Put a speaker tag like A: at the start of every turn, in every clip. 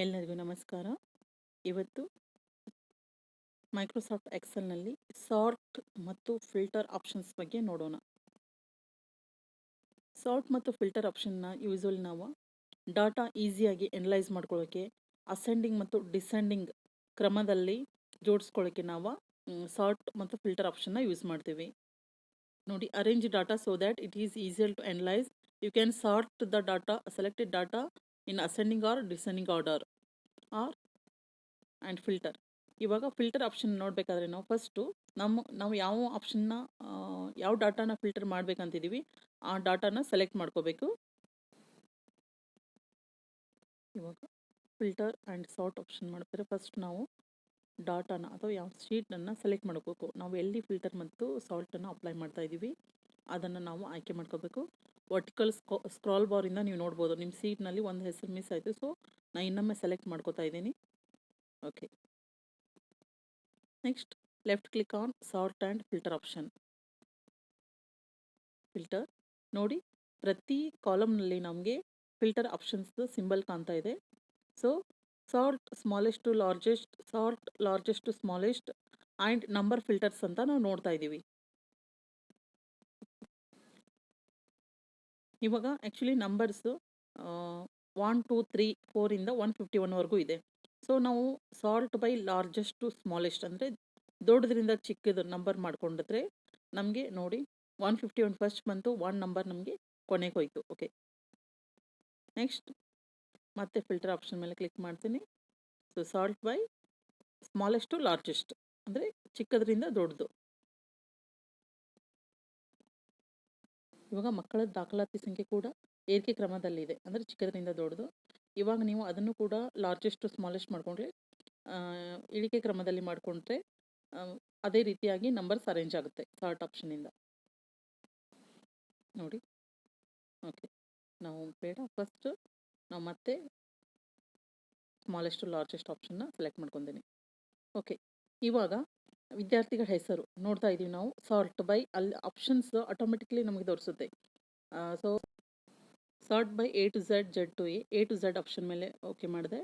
A: ಎಲ್ಲರಿಗೂ ನಮಸ್ಕಾರ. ಇವತ್ತು ಮೈಕ್ರೋಸಾಫ್ಟ್ ಎಕ್ಸೆಲ್ನಲ್ಲಿ ಸಾರ್ಟ್ ಮತ್ತು ಫಿಲ್ಟರ್ ಆಪ್ಷನ್ಸ್ ಬಗ್ಗೆ ನೋಡೋಣ. ಸಾರ್ಟ್ ಮತ್ತು ಫಿಲ್ಟರ್ ಆಪ್ಷನ್ನ ಯೂಸ್ವಲಿ ನಾವು ಡಾಟಾ ಈಸಿಯಾಗಿ ಎನಲೈಸ್ ಮಾಡ್ಕೊಳ್ಳೋಕ್ಕೆ, ಅಸೆಂಡಿಂಗ್ ಮತ್ತು ಡಿಸೆಂಡಿಂಗ್ ಕ್ರಮದಲ್ಲಿ ಜೋಡಿಸ್ಕೊಳ್ಳೋಕ್ಕೆ ನಾವು ಸಾರ್ಟ್ ಮತ್ತು ಫಿಲ್ಟರ್ ಆಪ್ಷನ್ನ ಯೂಸ್ ಮಾಡ್ತೀವಿ. ನೋಡಿ, arrange data so that it is easier to analyse. You can sort the data, selected data in ascending or descending order or and filter. ಇವಾಗ ಫಿಲ್ಟರ್ ಆಪ್ಷನ್ ನೋಡಬೇಕಾದ್ರೆ ನಾವು first ನಾವು ಯಾವ ಆಪ್ಷನ್ನ ಯಾವ ಡಾಟಾನ ಫಿಲ್ಟರ್ ಮಾಡಬೇಕಂತಿದ್ದೀವಿ ಆ ಡಾಟಾನ ಸೆಲೆಕ್ಟ್ ಮಾಡ್ಕೋಬೇಕು. ಇವಾಗ ಫಿಲ್ಟರ್ ಆ್ಯಂಡ್ ಸಾರ್ಟ್ ಆಪ್ಷನ್ ಮಾಡ್ತಾರೆ. ಫಸ್ಟ್ ನಾವು ಡಾಟಾನ ಅಥವಾ ಯಾವ ಶೀಟನ್ನು ಸೆಲೆಕ್ಟ್ ಮಾಡ್ಕೋಬೇಕು. ನಾವು ಎಲ್ಲಿ ಫಿಲ್ಟರ್ ಮತ್ತು ಸಾಲ್ಟನ್ನು ಅಪ್ಲೈ ಮಾಡ್ತಾ ಇದ್ದೀವಿ ಅದನ್ನು ನಾವು ಆಯ್ಕೆ ಮಾಡ್ಕೋಬೇಕು. ವರ್ಟಿಕಲ್ ಸ್ಕ್ರಾಲ್ ಬಾರಿಂದ ನೀವು ನೋಡ್ಬೋದು ನಿಮ್ಮ ಸೀಟ್ನಲ್ಲಿ ಒಂದು ಹೆಸರು ಮಿಸ್ ಆಯಿತು. ಸೊ ನಾನು ಇನ್ನೊಮ್ಮೆ ಸೆಲೆಕ್ಟ್ ಮಾಡ್ಕೋತಾ ಇದ್ದೀನಿ. Okay, next left click on sort and filter option. Filter ನೋಡಿ, ಪ್ರತಿ ಕಾಲಮ್ನಲ್ಲಿ ನಮಗೆ ಫಿಲ್ಟರ್ ಆಪ್ಷನ್ಸ್ದು ಸಿಂಬಲ್ ಕಾಣ್ತಾ ಇದೆ. So sort smallest to largest, sort largest to smallest and number filters ಅಂತ ನಾವು ನೋಡ್ತಾ ಇದ್ದೀವಿ. ಇವಾಗ ಆ್ಯಕ್ಚುಲಿ ನಂಬರ್ಸು 1 2 3 4 151ವರೆಗೂ ಇದೆ. ಸೊ ನಾವು sort by largest to smallest ಅಂದರೆ ದೊಡ್ಡದ್ರಿಂದ ಚಿಕ್ಕದು ನಂಬರ್ ಮಾಡ್ಕೊಂಡಿದ್ರೆ ನಮಗೆ ನೋಡಿ 151 ಫಸ್ಟ್ ಬಂತು, 1 ನಂಬರ್ ನಮಗೆ ಕೊನೆಗೆ ಹೋಯಿತು. ಓಕೆ, ನೆಕ್ಸ್ಟ್ ಮತ್ತೆ ಫಿಲ್ಟರ್ ಆಪ್ಷನ್ ಮೇಲೆ ಕ್ಲಿಕ್ ಮಾಡ್ತೀನಿ. So sort by smallest to largest ಅಂದರೆ ಚಿಕ್ಕದ್ರಿಂದ ದೊಡ್ಡದು. ಇವಾಗ ಮಕ್ಕಳ ದಾಖಲಾತಿ ಸಂಖ್ಯೆ ಕೂಡ ಏರಿಕೆ ಕ್ರಮದಲ್ಲಿದೆ, ಅಂದರೆ ಚಿಕ್ಕದ್ರಿಂದ ದೊಡ್ಡದು. ಇವಾಗ ನೀವು ಅದನ್ನು ಕೂಡ ಲಾರ್ಜೆಸ್ಟ್ ಟು ಸ್ಮಾಲೆಸ್ಟ್ ಮಾಡಿಕೊಂಡ್ರೆ ಇಳಿಕೆ ಕ್ರಮದಲ್ಲಿ ಮಾಡಿಕೊಂಡ್ರೆ ಅದೇ ರೀತಿಯಾಗಿ ನಂಬರ್ಸ್ ಅರೇಂಜ್ ಆಗುತ್ತೆ ಸಾರ್ಟ್ ಆಪ್ಷನಿಂದ. ನೋಡಿ, ಓಕೆ, ನಾವು ಬೇಡ, ಫಸ್ಟ್ ನಾವು ಮತ್ತೆ ಸ್ಮಾಲೆಸ್ಟ್ ಟು ಲಾರ್ಜೆಸ್ಟ್ ಆಪ್ಷನ್ನ ಸೆಲೆಕ್ಟ್ ಮಾಡ್ಕೊತೀನಿ. ಓಕೆ, ಇವಾಗ ವಿದ್ಯಾರ್ಥಿಗಳ ಹೆಸರು ನೋಡ್ತಾ ಇದ್ದೀವಿ ನಾವು. ಸಾರ್ಟ್ ಬೈ ಅಲ್ಲಿ ಆಪ್ಷನ್ಸ್ ಆಟೋಮೆಟಿಕ್ಲಿ ನಮಗೆ ತೋರಿಸುತ್ತೆ. So sort by A to Z, Z to A to Z option ಮೇಲೆ ಓಕೆ ಮಾಡಿದೆ.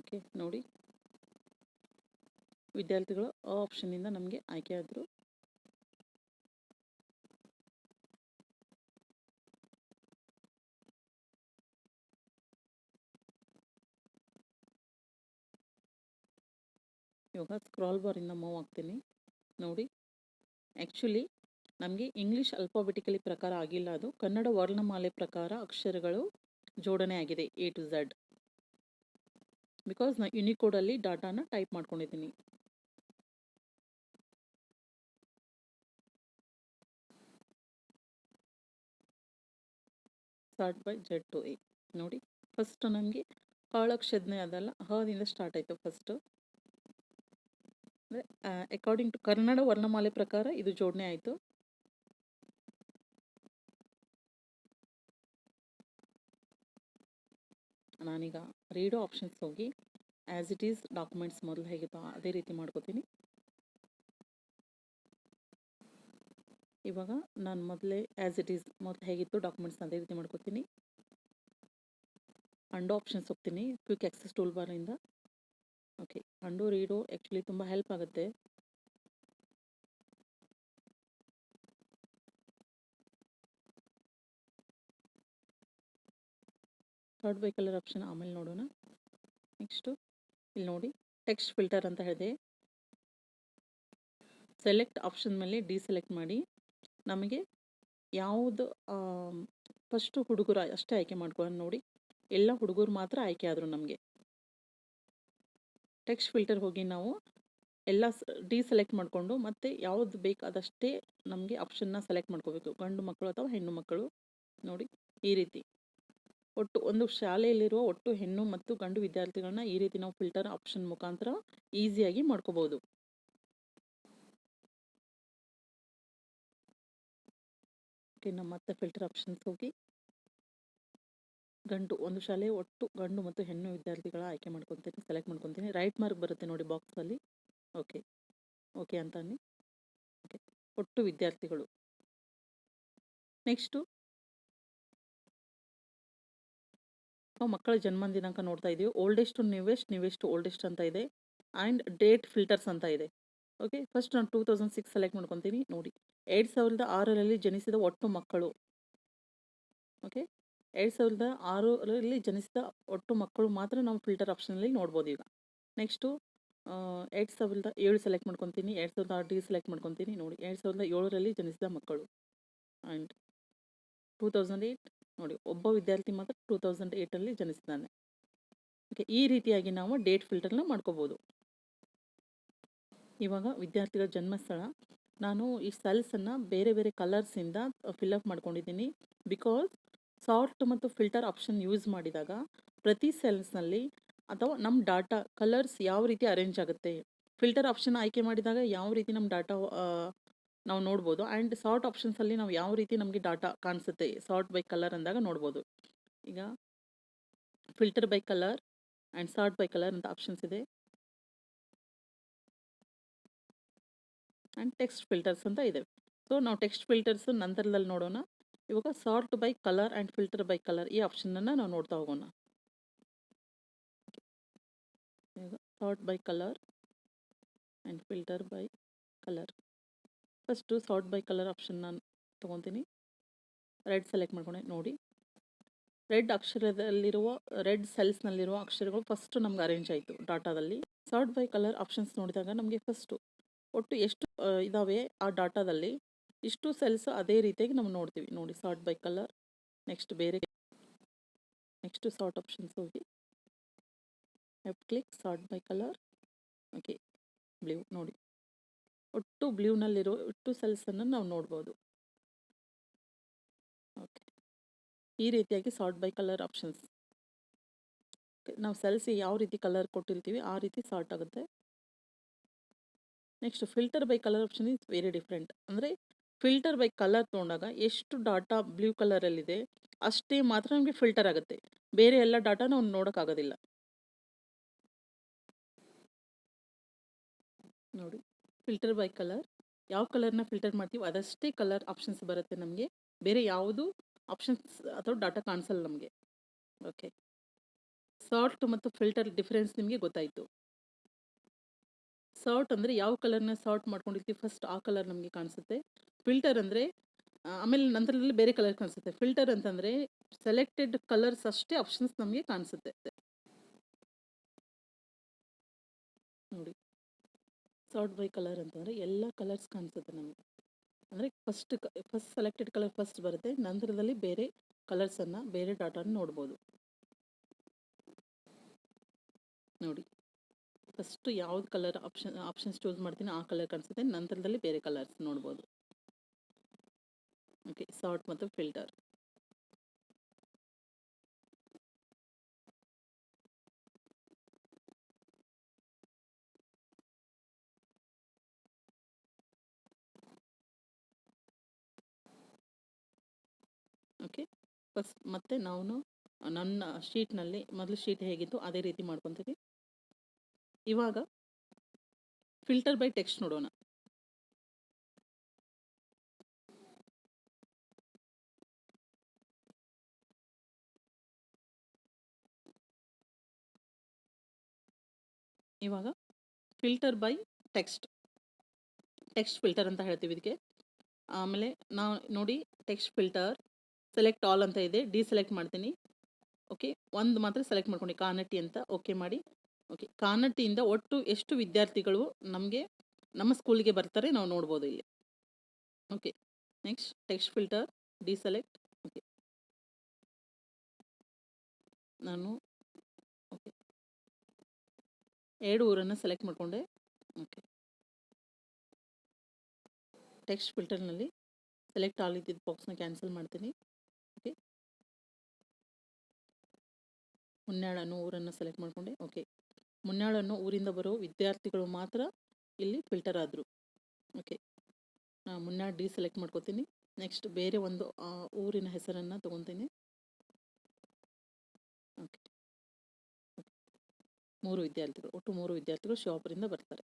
A: ಓಕೆ, ನೋಡಿ ವಿದ್ಯಾರ್ಥಿಗಳು ಆ ಆಪ್ಷನ್ನಿಂದ ನಮಗೆ ಆಯ್ಕೆ ಆದರು. ಇವಾಗ ಸ್ಕ್ರಾಲ್ ಬಾರಿಂದ ಮೂವ್ ಆಗ್ತೀನಿ. ನೋಡಿ, ಆ್ಯಕ್ಚುಲಿ ನಮಗೆ ಇಂಗ್ಲೀಷ್ ಅಲ್ಫಾಬೆಟಿಕಲಿ ಪ್ರಕಾರ ಆಗಿಲ್ಲ, ಅದು ಕನ್ನಡ ವರ್ಣಮಾಲೆ ಪ್ರಕಾರ ಅಕ್ಷರಗಳು ಜೋಡಣೆ ಆಗಿದೆ A to Z. ಬಿಕಾಸ್ ನಾನು ಯುನಿಕೋಡಲ್ಲಿ ಡಾಟಾನ ಟೈಪ್ ಮಾಡ್ಕೊಂಡಿದ್ದೀನಿ. Sort by Z to A. ನೋಡಿ, ಫಸ್ಟ್ ನಮಗೆ ಕಾಳಕ್ಷಜ್ಞೆ ಅದಲ್ಲ, ಹದಿಂದ ಸ್ಟಾರ್ಟ್ ಆಯಿತು ಫಸ್ಟು. ಅಂದರೆ ಅಕಾರ್ಡಿಂಗ್ ಟು ಕನ್ನಡ ವರ್ಣಮಾಲೆ ಪ್ರಕಾರ ಇದು ಜೋಡಣೆ ಆಯಿತು. ನಾನೀಗ ರೀಡೋ ಆಪ್ಷನ್ಸ್ ಹೋಗಿ ಆ್ಯಸ್ ಇಟ್ ಈಸ್ ಡಾಕ್ಯುಮೆಂಟ್ಸ್ ಮೊದಲು ಹೇಗಿತ್ತು ಅದೇ ರೀತಿ ಮಾಡ್ಕೋತೀನಿ. ಇವಾಗ ನಾನು ಮೊದಲೇ ಆ್ಯಸ್ ಇಟ್ ಈಸ್ ಮೊದಲು ಹೇಗಿತ್ತು ಡಾಕ್ಯುಮೆಂಟ್ಸ್ನ ಅದೇ ರೀತಿ ಮಾಡ್ಕೋತೀನಿ. ಅಂಡೋ ಆಪ್ಷನ್ಸ್ ಹೋಗ್ತೀನಿ ಕ್ವಿಕ್ ಆಕ್ಸೆಸ್ ಟೂಲ್ ಬಾರಿಂದ. ಓಕೆ, ಅಂಡೋ ರೀಡೋ ಆ್ಯಕ್ಚುಲಿ ತುಂಬ ಹೆಲ್ಪ್ ಆಗುತ್ತೆ. ಸಾರ್ಟ್ ಬೈ ಕಲರ್ ಆಪ್ಷನ್ ಆಮೇಲೆ ನೋಡೋಣ. ನೆಕ್ಸ್ಟು ಇಲ್ಲಿ ನೋಡಿ ಟೆಕ್ಸ್ಟ್ ಫಿಲ್ಟರ್ ಅಂತ ಹೇಳಿದೆ. ಸೆಲೆಕ್ಟ್ ಆಪ್ಷನ್ ಮೇಲೆ ಡಿಸೆಲೆಕ್ಟ್ ಮಾಡಿ ನಮಗೆ ಯಾವುದು ಫಸ್ಟು ಹುಡುಗರು ಅಷ್ಟೇ ಆಯ್ಕೆ ಮಾಡ್ಕೊಳ್ಳೋಣ. ನೋಡಿ, ಎಲ್ಲ ಹುಡುಗರು ಮಾತ್ರ ಆಯ್ಕೆ ಆದರು ನಮಗೆ. ಟೆಕ್ಸ್ಟ್ ಫಿಲ್ಟರ್ ಹೋಗಿ ನಾವು ಎಲ್ಲ ಡಿಸೆಲೆಕ್ಟ್ ಮಾಡಿಕೊಂಡು ಮತ್ತೆ ಯಾವುದು ಬೇಕಾದಷ್ಟೇ ನಮಗೆ ಆಪ್ಷನ್ನ ಸೆಲೆಕ್ಟ್ ಮಾಡ್ಕೋಬೇಕು, ಗಂಡು ಮಕ್ಕಳು ಅಥವಾ ಹೆಣ್ಣು ಮಕ್ಕಳು. ನೋಡಿ, ಈ ರೀತಿ ಒಟ್ಟು ಒಂದು ಶಾಲೆಯಲ್ಲಿರುವ ಒಟ್ಟು ಹೆಣ್ಣು ಮತ್ತು ಗಂಡು ವಿದ್ಯಾರ್ಥಿಗಳನ್ನ ಈ ರೀತಿ ನಾವು ಫಿಲ್ಟರ್ ಆಪ್ಷನ್ ಮುಖಾಂತರ ಈಸಿಯಾಗಿ ಮಾಡ್ಕೋಬೋದು. ಓಕೆ, ನಮ್ಮ ಮತ್ತೆ ಫಿಲ್ಟರ್ ಆಪ್ಷನ್ಸ್ ಹೋಗಿ ಗಂಡು, ಒಂದು ಶಾಲೆ ಒಟ್ಟು ಗಂಡು ಮತ್ತು ಹೆಣ್ಣು ವಿದ್ಯಾರ್ಥಿಗಳ ಆಯ್ಕೆ ಮಾಡ್ಕೊತೀನಿ, ಸೆಲೆಕ್ಟ್ ಮಾಡ್ಕೊತೀನಿ. ರೈಟ್ ಮಾರ್ಕ್ ಬರುತ್ತೆ ನೋಡಿ ಬಾಕ್ಸಲ್ಲಿ. ಓಕೆ, ಓಕೆ ಅಂತಾನೆ. ಓಕೆ, ಒಟ್ಟು ವಿದ್ಯಾರ್ಥಿಗಳು. ನೆಕ್ಸ್ಟು ನಾವು ಮಕ್ಕಳ ಜನ್ಮ ದಿನಾಂಕ ನೋಡ್ತಾ ಇದ್ದೀವಿ. Oldest to newest, newest to oldest ಅಂತ ಇದೆ. ಆ್ಯಂಡ್ ಡೇಟ್ ಫಿಲ್ಟರ್ಸ್ ಅಂತ ಇದೆ. ಓಕೆ, ಫಸ್ಟ್ ನಾನು 2006 ಸೆಲೆಕ್ಟ್ ಮಾಡ್ಕೊತೀನಿ. ನೋಡಿ, 2006ರಲ್ಲಿ ಜನಿಸಿದ ಒಟ್ಟು ಮಕ್ಕಳು. ಓಕೆ, 2006ರಲ್ಲಿ ಜನಿಸಿದ ಒಟ್ಟು ಮಕ್ಕಳು ಮಾತ್ರ ನಾವು ಫಿಲ್ಟರ್ ಆಪ್ಷನಲ್ಲಿ ನೋಡ್ಬೋದು ಈಗ. ನೆಕ್ಸ್ಟು 2007 ಸೆಲೆಕ್ಟ್ ಮಾಡ್ಕೊತೀನಿ. 2006 ಸೆಲೆಕ್ಟ್ ಮಾಡ್ಕೊತೀನಿ. ನೋಡಿ, 2007ರಲ್ಲಿ ಜನಿಸಿದ ಮಕ್ಕಳು. ಆ್ಯಂಡ್ 2008 ನೋಡಿ, ಒಬ್ಬ ವಿದ್ಯಾರ್ಥಿ ಮಾತ್ರ 2008ಅಲ್ಲಿ ಜನಿಸಿದ್ದಾನೆ. ಓಕೆ, ಈ ರೀತಿಯಾಗಿ ನಾವು ಡೇಟ್ ಫಿಲ್ಟರ್ನ ಮಾಡ್ಕೋಬೋದು. ಇವಾಗ ವಿದ್ಯಾರ್ಥಿಗಳ ಜನ್ಮಸ್ಥಳ, ನಾನು ಈ ಸೆಲ್ಸನ್ನು ಬೇರೆ ಬೇರೆ ಕಲರ್ಸಿಂದ ಫಿಲ್ಅಪ್ ಮಾಡ್ಕೊಂಡಿದ್ದೀನಿ. ಬಿಕಾಸ್ ಸಾರ್ಟ್ ಮತ್ತು ಫಿಲ್ಟರ್ ಆಪ್ಷನ್ ಯೂಸ್ ಮಾಡಿದಾಗ ಪ್ರತಿ ಸೆಲ್ಸ್ನಲ್ಲಿ ಅಥವಾ ನಮ್ಮ ಡಾಟಾ ಕಲರ್ಸ್ ಯಾವ ರೀತಿ ಅರೇಂಜ್ ಆಗುತ್ತೆ, ಫಿಲ್ಟರ್ ಆಪ್ಷನ್ ಆಯ್ಕೆ ಮಾಡಿದಾಗ ಯಾವ ರೀತಿ ನಮ್ಮ ಡಾಟಾ ನಾವು ನೋಡ್ಬೋದು. ಆ್ಯಂಡ್ ಸಾರ್ಟ್ ಆಪ್ಷನ್ಸಲ್ಲಿ ನಾವು ಯಾವ ರೀತಿ ನಮಗೆ ಡಾಟಾ ಕಾಣಿಸುತ್ತೆ ಸಾರ್ಟ್ ಬೈ ಕಲರ್ ಅಂದಾಗ ನೋಡ್ಬೋದು. ಈಗ filter by colour and sort by colour ಅಂತ ಆಪ್ಷನ್ಸ್ ಇದೆ. ಆ್ಯಂಡ್ ಟೆಕ್ಸ್ಟ್ ಫಿಲ್ಟರ್ಸ್ ಅಂತ ಇದೆ. ಸೊ ನಾವು ಟೆಕ್ಸ್ಟ್ ಫಿಲ್ಟರ್ಸ್ ನಂತರದಲ್ಲಿ ನೋಡೋಣ. ಇವಾಗ sort by colour and filter by colour ಈ ಆಪ್ಷನನ್ನು ನಾವು ನೋಡ್ತಾ ಹೋಗೋಣ. ಈಗ sort by colour and filter by colour. First sort by colour option ನಾನು ತೊಗೊತೀನಿ. ರೆಡ್ ಸೆಲೆಕ್ಟ್ ಮಾಡ್ಕೊಂಡೆ. ನೋಡಿ, ರೆಡ್ ಅಕ್ಷರದಲ್ಲಿರುವ ರೆಡ್ ಸೆಲ್ಸ್ನಲ್ಲಿರುವ ಅಕ್ಷರಗಳು ಫಸ್ಟು ನಮ್ಗೆ ಅರೇಂಜ್ ಆಯಿತು ಡಾಟಾದಲ್ಲಿ. ಸಾರ್ಟ್ ಬೈ ಕಲರ್ ಆಪ್ಷನ್ಸ್ ನೋಡಿದಾಗ ನಮಗೆ ಫಸ್ಟು ಒಟ್ಟು ಎಷ್ಟು ಇದ್ದಾವೆ ಆ ಡಾಟಾದಲ್ಲಿ ಇಷ್ಟು ಸೆಲ್ಸ್ ಅದೇ ರೀತಿಯಾಗಿ ನಾವು ನೋಡ್ತೀವಿ. ನೋಡಿ, ಸಾರ್ಟ್ ಬೈ ಕಲರ್. ನೆಕ್ಸ್ಟ್ ಬೇರೆ, ನೆಕ್ಸ್ಟ್ ಸಾರ್ಟ್ ಆಪ್ಷನ್ಸ್ ಹೋಗಿ left click, sort by colour. Okay, blue. ನೋಡಿ, ಒಟ್ಟು ಬ್ಲೂನಲ್ಲಿರೋ ಒಟ್ಟು ಸೆಲ್ಸನ್ನು ನಾವು ನೋಡ್ಬೋದು. ಓಕೆ, ಈ ರೀತಿಯಾಗಿ ಸಾರ್ಟ್ ಬೈ ಕಲರ್ ಆಪ್ಷನ್ಸ್. ನಾವು ಸೆಲ್ಸ್ ಯಾವ ರೀತಿ ಕಲರ್ ಕೊಟ್ಟಿರ್ತೀವಿ ಆ ರೀತಿ ಸಾರ್ಟ್ ಆಗುತ್ತೆ. Next filter by colour option is very different. ಅಂದರೆ ಫಿಲ್ಟರ್ ಬೈ ಕಲರ್ ತೊಗೊಂಡಾಗ ಎಷ್ಟು ಡಾಟಾ ಬ್ಲೂ ಕಲರಲ್ಲಿದೆ ಅಷ್ಟೇ ಮಾತ್ರ ನಮಗೆ ಫಿಲ್ಟರ್ ಆಗುತ್ತೆ, ಬೇರೆ ಎಲ್ಲ ಡಾಟಾ ನಾವು ನೋಡೋಕ್ಕಾಗೋದಿಲ್ಲ. ನೋಡಿ, ಫಿಲ್ಟರ್ ಬೈ ಕಲರ್, ಯಾವ ಕಲರ್ನ ಫಿಲ್ಟರ್ ಮಾಡ್ತೀವಿ ಅದಷ್ಟೇ ಕಲರ್ ಆಪ್ಷನ್ಸ್ ಬರುತ್ತೆ ನಮಗೆ, ಬೇರೆ ಯಾವುದು ಆಪ್ಷನ್ಸ್ ಅಥವಾ ಡಾಟಾ ಕಾಣಿಸಲ್ಲ ನಮಗೆ. ಓಕೆ, ಸಾರ್ಟ್ ಮತ್ತು ಫಿಲ್ಟರ್ ಡಿಫ್ರೆನ್ಸ್ ನಿಮಗೆ ಗೊತ್ತಾಯಿತು. ಸಾರ್ಟ್ ಅಂದರೆ ಯಾವ ಕಲರ್ನ ಸಾರ್ಟ್ ಮಾಡ್ಕೊಂಡಿರ್ತೀವಿ ಫಸ್ಟ್ ಆ ಕಲರ್ ನಮಗೆ ಕಾಣಿಸುತ್ತೆ. ಫಿಲ್ಟರ್ ಅಂದರೆ ಆಮೇಲೆ ನಂತರದಲ್ಲಿ ಬೇರೆ ಕಲರ್ ಕಾಣಿಸುತ್ತೆ. ಫಿಲ್ಟರ್ ಅಂತಂದರೆ ಸೆಲೆಕ್ಟೆಡ್ ಕಲರ್ಸ್ ಅಷ್ಟೇ ಆಪ್ಷನ್ಸ್ ನಮಗೆ ಕಾಣಿಸುತ್ತೆ. ನೋಡಿ, ಸಾರ್ಟ್ ಬೈ ಕಲರ್ ಅಂತಂದರೆ ಎಲ್ಲ ಕಲರ್ಸ್ ಕಾಣಿಸುತ್ತೆ ನಮಗೆ. ಅಂದರೆ ಫಸ್ಟ್ ಸೆಲೆಕ್ಟೆಡ್ ಕಲರ್ ಫಸ್ಟ್ ಬರುತ್ತೆ, ನಂತರದಲ್ಲಿ ಬೇರೆ ಕಲರ್ಸನ್ನು ಬೇರೆ ಡಾಟಾನ ನೋಡ್ಬೋದು. ನೋಡಿ, ಫಸ್ಟು ಯಾವ್ದು ಕಲರ್ ಆಪ್ಷನ್ಸ್ ಚೂಸ್ ಮಾಡ್ತೀನಿ ಆ ಕಲರ್ ಕಾಣಿಸುತ್ತೆ, ನಂತರದಲ್ಲಿ ಬೇರೆ ಕಲರ್ಸ್ ನೋಡ್ಬೋದು. ಓಕೆ, ಸಾರ್ಟ್ ಮತ್ತು ಫಿಲ್ಟರ್. ಓಕೆ, ಫಸ್ಟ್ ಮತ್ತೆ ನಾವು ನನ್ನ ಶೀಟ್ನಲ್ಲಿ ಮೊದಲು ಶೀಟ್ ಹೇಗಿತ್ತು ಅದೇ ರೀತಿ ಮಾಡ್ಕೊತೀವಿ. ಇವಾಗ ಫಿಲ್ಟರ್ ಬೈ ಟೆಕ್ಸ್ಟ್ ನೋಡೋಣ. ಇವಾಗ ಫಿಲ್ಟರ್ ಬೈ ಟೆಕ್ಸ್ಟ್ ಫಿಲ್ಟರ್ ಅಂತ ಹೇಳ್ತೀವಿ ಇದಕ್ಕೆ. ಆಮೇಲೆ ನಾವು ನೋಡಿ, ಟೆಕ್ಸ್ಟ್ ಫಿಲ್ಟರ್ ಸೆಲೆಕ್ಟ್ ಆಲ್ ಅಂತ ಇದೆ, ಡಿಸೆಲೆಕ್ಟ್ ಮಾಡ್ತೀನಿ. ಓಕೆ, ಒಂದು ಮಾತ್ರ ಸೆಲೆಕ್ಟ್ ಮಾಡ್ಕೊಂಡು ಕಾನಟ್ಟಿ ಅಂತ ಓಕೆ ಮಾಡಿ. ಓಕೆ, ಕಾನಟ್ಟಿಯಿಂದ ಒಟ್ಟು ಎಷ್ಟು ವಿದ್ಯಾರ್ಥಿಗಳು ನಮಗೆ ನಮ್ಮ ಸ್ಕೂಲಿಗೆ ಬರ್ತಾರೆ ನಾವು ನೋಡ್ಬೋದು ಇಲ್ಲಿ. Okay, next text filter deselect. Okay, ನಾನು ಓಕೆ 2 ಊರನ್ನು ಸೆಲೆಕ್ಟ್ ಮಾಡಿಕೊಂಡೆ. ಓಕೆ, ಟೆಕ್ಸ್ಟ್ ಫಿಲ್ಟರ್ನಲ್ಲಿ ಸೆಲೆಕ್ಟ್ ಆಲ್ ಇದ್ದಿದ್ದು ಬಾಕ್ಸ್ನ ಕ್ಯಾನ್ಸಲ್ ಮಾಡ್ತೀನಿ. ಓಕೆ, ಮುನ್ಯಾಳ್ ಅನ್ನೋ ಊರನ್ನು ಸೆಲೆಕ್ಟ್ ಮಾಡಿಕೊಂಡೆ. ಓಕೆ, ಮುನ್ಯಾಳ್ ಅನ್ನೋ ಊರಿಂದ ಬರೋ ವಿದ್ಯಾರ್ಥಿಗಳು ಮಾತ್ರ ಇಲ್ಲಿ ಫಿಲ್ಟರ್ ಆದರು. ಓಕೆ, ನಾನು ಮುನ್ಯಾಳ್ ಡಿಸೆಲೆಕ್ಟ್ ಮಾಡ್ಕೋತೀನಿ. ನೆಕ್ಸ್ಟ್ ಬೇರೆ ಒಂದು ಊರಿನ ಹೆಸರನ್ನು ತೊಗೊತೀನಿ. ಓಕೆ, 3 ವಿದ್ಯಾರ್ಥಿಗಳು, ಒಟ್ಟು 3 ವಿದ್ಯಾರ್ಥಿಗಳು ಶಾಪರಿಂದ ಬರ್ತಾರೆ.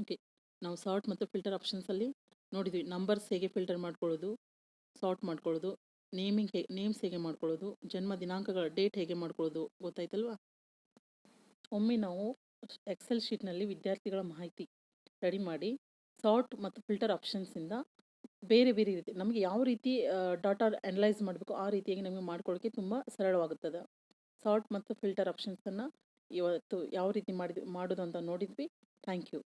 A: ಓಕೆ, ನಾವು ಸಾರ್ಟ್ ಮತ್ತು ಫಿಲ್ಟರ್ ಆಪ್ಷನ್ಸಲ್ಲಿ ನೋಡಿದ್ವಿ ನಂಬರ್ಸ್ ಹೇಗೆ ಫಿಲ್ಟರ್ ಮಾಡ್ಕೊಳ್ಳೋದು, ಸಾರ್ಟ್ ಮಾಡ್ಕೊಳ್ಳೋದು, ನೇಮ್ಸ್ ಹೇಗೆ ಮಾಡ್ಕೊಳ್ಳೋದು, ಜನ್ಮ ದಿನಾಂಕಗಳ ಡೇಟ್ ಹೇಗೆ ಮಾಡ್ಕೊಳ್ಳೋದು ಗೊತ್ತಾಯ್ತಲ್ವಾ. ಒಮ್ಮೆ ನಾವು ಎಕ್ಸೆಲ್ ಶೀಟ್ನಲ್ಲಿ ವಿದ್ಯಾರ್ಥಿಗಳ ಮಾಹಿತಿ ರೆಡಿ ಮಾಡಿ ಸಾರ್ಟ್ ಮತ್ತು ಫಿಲ್ಟರ್ ಆಪ್ಷನ್ಸಿಂದ ಬೇರೆ ಬೇರೆ ರೀತಿ ನಮಗೆ ಯಾವ ರೀತಿ ಡಾಟಾ ಅನಲೈಸ್ ಮಾಡಬೇಕು ಆ ರೀತಿಯಾಗಿ ನಮಗೆ ಮಾಡ್ಕೊಳ್ಳೋಕ್ಕೆ ತುಂಬ ಸರಳವಾಗುತ್ತದೆ. ಸಾರ್ಟ್ ಮತ್ತು ಫಿಲ್ಟರ್ ಆಪ್ಷನ್ಸನ್ನು ಇವತ್ತು ಯಾವ ರೀತಿ ಮಾಡೋದು ಅಂತ ನೋಡಿದ್ವಿ. Thank you.